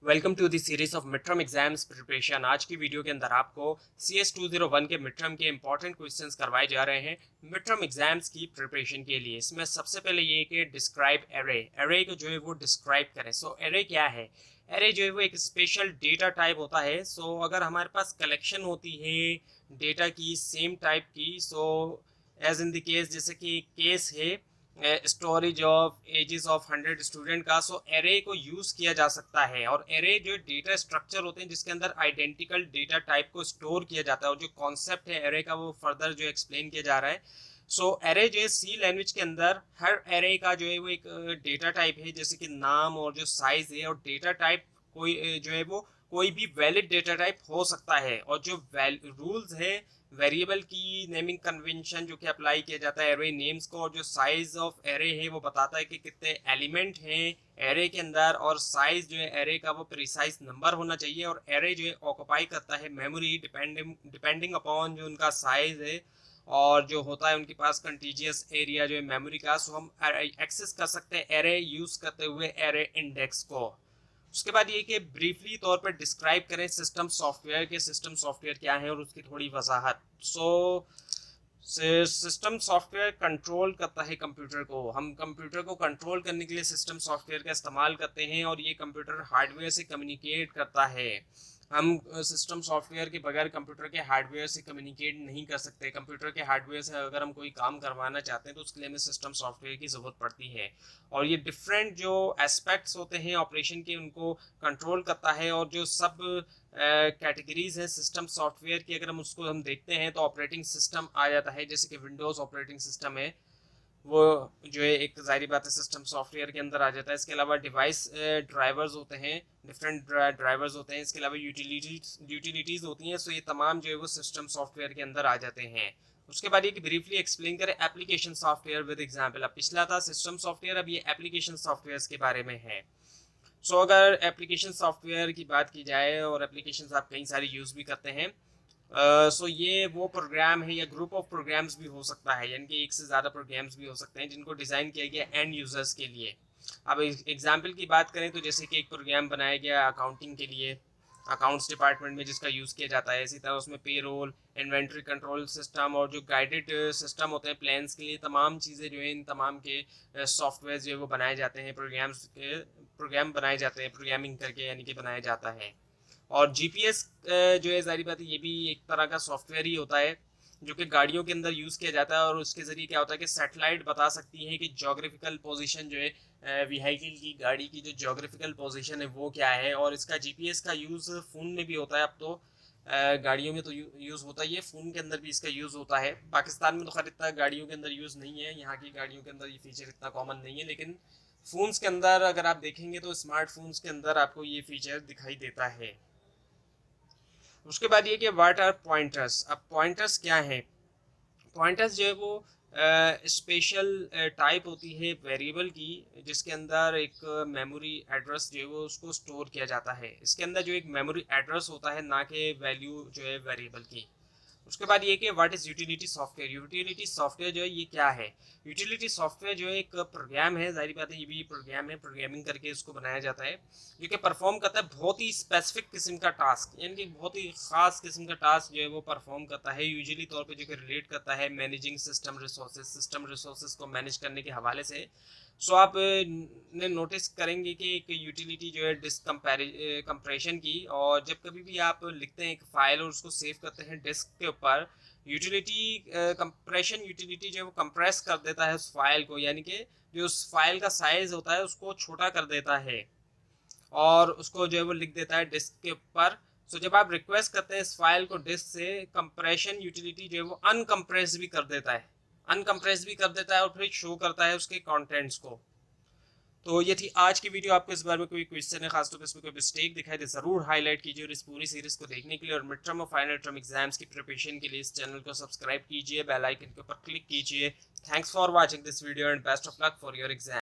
Welcome to the series of mid term exams preparation. आज की video के अंदर आपको CS 201 के मिड टर्म के इंपॉर्टेंट क्वेश्चंस करवाए जा रहे हैं मिड टर्म एग्जाम्स की प्रिपरेशन के लिए। इसमें सबसे पहले ये कि डिस्क्राइब एरे को जो है वो डिस्क्राइब करें। सो एरे क्या है? एरे जो है वो एक स्पेशल डेटा टाइप होता है। सो अगर हमारे पास कलेक्शन होती है डेटा की सेम टाइप की, so as in the case, जैसे कि केस है storage of ages of 100 student का, सो एरे को यूज किया जा सकता है। और एरे जो डेटा स्ट्रक्चर होते हैं जिसके अंदर आइडेंटिकल डेटा टाइप को स्टोर किया जाता है, और जो कॉन्सेप्ट है एरे का वो फर्दर जो एक्सप्लेन किया जा रहा है। सो एरे जो है सी लैंग्वेज के अंदर हर एरे का जो है वो एक डेटा टाइप है, जैसे कि नाम और जो साइज है। और डेटा टाइप कोई जो है वो कोई भी वैलिड डेटा टाइप हो सकता है। और जो रूल्स है वेरिएबल की नेमिंग कन्वेंशन जो कि अप्लाई किया जाता है एरे नेम्स को, और जो साइज ऑफ एरे है वो बताता है कि कितने एलिमेंट हैं एरे के अंदर, और साइज जो है एरे का वो प्रिसाइज नंबर होना चाहिए। और एरे जो है ऑक्युपाई करता है मेमोरी डिपेंडिंग अपॉन जो उनका साइज है, और जो होता है उनके पास कंटीजियस एरिया जो है मेमोरी का। सो हम एक्सेस कर सकते हैं एरे यूज करते हुए एरे इंडेक्स को। उसके बाद ये कि ब्रीफली तौर पर डिस्क्राइब करें सिस्टम सॉफ्टवेयर के सिस्टम सॉफ्टवेयर क्या है और उसकी थोड़ी वजाहत। सो सिस्टम सॉफ्टवेयर कंट्रोल करता है कंप्यूटर को। हम कंप्यूटर को कंट्रोल करने के लिए सिस्टम सॉफ्टवेयर का इस्तेमाल करते हैं, और ये कंप्यूटर हार्डवेयर से कम्युनिकेट करता है। हम सिस्टम सॉफ्टवेयर के बगैर कंप्यूटर के हार्डवेयर से कम्युनिकेट नहीं कर सकते। कंप्यूटर के हार्डवेयर से अगर हम कोई काम करवाना चाहते हैं तो उसके लिए हमें सिस्टम सॉफ्टवेयर की ज़रूरत पड़ती है। और ये डिफरेंट जो एस्पेक्ट्स होते हैं ऑपरेशन के उनको कंट्रोल करता है। और जो सब कैटेगरीज है सिस्टम सॉफ्टवेयर की, अगर हम उसको देखते हैं तो ऑपरेटिंग सिस्टम आ जाता है, जैसे कि विंडोज़ ऑपरेटिंग सिस्टम है, वो जो है एक ज़ाहिर बात है सिस्टम सॉफ्टवेयर के अंदर आ जाता है। इसके अलावा डिवाइस ड्राइवर्स होते हैं, डिफरेंट ड्राइवर्स होते हैं। इसके अलावा यूटिलिटीज़ होती हैं। सो ये तमाम जो है वो सिस्टम सॉफ्टवेयर के अंदर आ जाते हैं। उसके बाद ये कि ब्रीफली एक्सप्लेन करें एप्लीकेशन सॉफ्टवेयर विद एग्जांपल। अब पिछला था सिस्टम सॉफ्टवेयर, अब ये एप्लीकेशन सॉफ्टवेयर के बारे में है। सो अगर एप्लीकेशन सॉफ्टवेयर की बात की जाए, और एप्लीकेशन आप कई सारी यूज़ भी करते हैं, सो ये वो प्रोग्राम है या ग्रुप ऑफ प्रोग्राम्स भी हो सकता है, यानी कि एक से ज़्यादा प्रोग्राम्स भी हो सकते हैं जिनको डिज़ाइन किया गया एंड यूज़र्स के लिए। अब एग्जांपल की बात करें तो जैसे कि एक प्रोग्राम बनाया गया अकाउंटिंग के लिए, अकाउंट्स डिपार्टमेंट में, जिसका यूज़ किया जाता है। इसी तरह उसमें पे रोल, इन्वेंट्री कंट्रोल सिस्टम, और जो गाइडेड सिस्टम होते हैं प्लान्स के लिए, तमाम चीज़ें जो है इन तमाम के सॉफ्टवेयर जो है वो बनाए जाते हैं, प्रोग्राम बनाए जाते हैं प्रोग्रामिंग करके, यानी कि बनाया जाता है। और जीपीएस जो है जारी बात है ये भी एक तरह का सॉफ्टवेयर ही होता है जो कि गाड़ियों के अंदर यूज़ किया जाता है। और उसके ज़रिए क्या होता है कि सैटेलाइट बता सकती है कि जोग्राफिकल पोजीशन जो है व्हीकल की, गाड़ी की जो जोग्राफिकल पोजीशन है वो क्या है। और इसका जीपीएस का यूज़ फ़ोन में भी होता है। अब तो गाड़ियों में तो यूज़ होता ही है, फ़ोन के अंदर भी इसका यूज़ होता है। पाकिस्तान में तो खैर इतना गाड़ियों के अंदर यूज़ नहीं है, यहाँ की गाड़ियों के अंदर ये फीचर इतना कॉमन नहीं है, लेकिन फ़ोन्स के अंदर अगर आप देखेंगे तो स्मार्टफोन्स के अंदर आपको ये फीचर दिखाई देता है। उसके बाद ये कि व्हाट आर पॉइंटर्स। अब पॉइंटर्स क्या हैं? पॉइंटर्स जो है वो स्पेशल टाइप होती है वेरिएबल की, जिसके अंदर एक मेमोरी एड्रेस जो है वो उसको स्टोर किया जाता है। इसके अंदर जो एक मेमोरी एड्रेस होता है, ना कि वैल्यू जो है वेरिएबल की। उसके बाद ये कि what is utility software. Utility software जो है ये क्या है? यूटिलिटी सॉफ्टवेयर जो है एक प्रोग्राम है, जाहिर बात है ये भी प्रोग्राम है, प्रोग्रामिंग करके इसको बनाया जाता है, जो कि परफॉर्म करता है बहुत ही स्पेसिफिक किस्म का टास्क, यानी कि बहुत ही ख़ास किस्म का टास्क जो है वो परफॉर्म करता है, यूजुअली तौर पे जो कि रिलेट करता है मैनेजिंग सिस्टम रिसोर्सेज को मैनेज करने के हवाले से। सो आप ने नोटिस करेंगे कि एक यूटिलिटी जो है डिस्क कंप्रेशन की, और जब कभी भी आप लिखते हैं एक फाइल और उसको सेव करते हैं डिस्क के ऊपर, यूटिलिटी कंप्रेशन यूटिलिटी जो है वो कंप्रेस कर देता है उस फाइल को, यानी कि जो उस फाइल का साइज होता है उसको छोटा कर देता है, और उसको जो है वो लिख देता है डिस्क के ऊपर। सो जब आप रिक्वेस्ट करते हैं इस फाइल को डिस्क से, कंप्रेशन यूटिलिटी जो है वो अनकम्प्रेस भी कर देता है, और फिर शो करता है उसके कंटेंट्स को। तो ये थी आज की वीडियो। आपको इस बारे में कोई क्वेश्चन है, खासतौर पर इसमें कोई मिस्टेक दिखाई दे, ज़रूर हाईलाइट कीजिए। और इस पूरी सीरीज को देखने के लिए और मिड टर्म और फाइनल टर्म एग्जाम्स की प्रिपरेशन के लिए इस चैनल को सब्सक्राइब कीजिए, बेल आइकन के ऊपर क्लिक कीजिए। Thanks for watching this video and best of luck for your exam.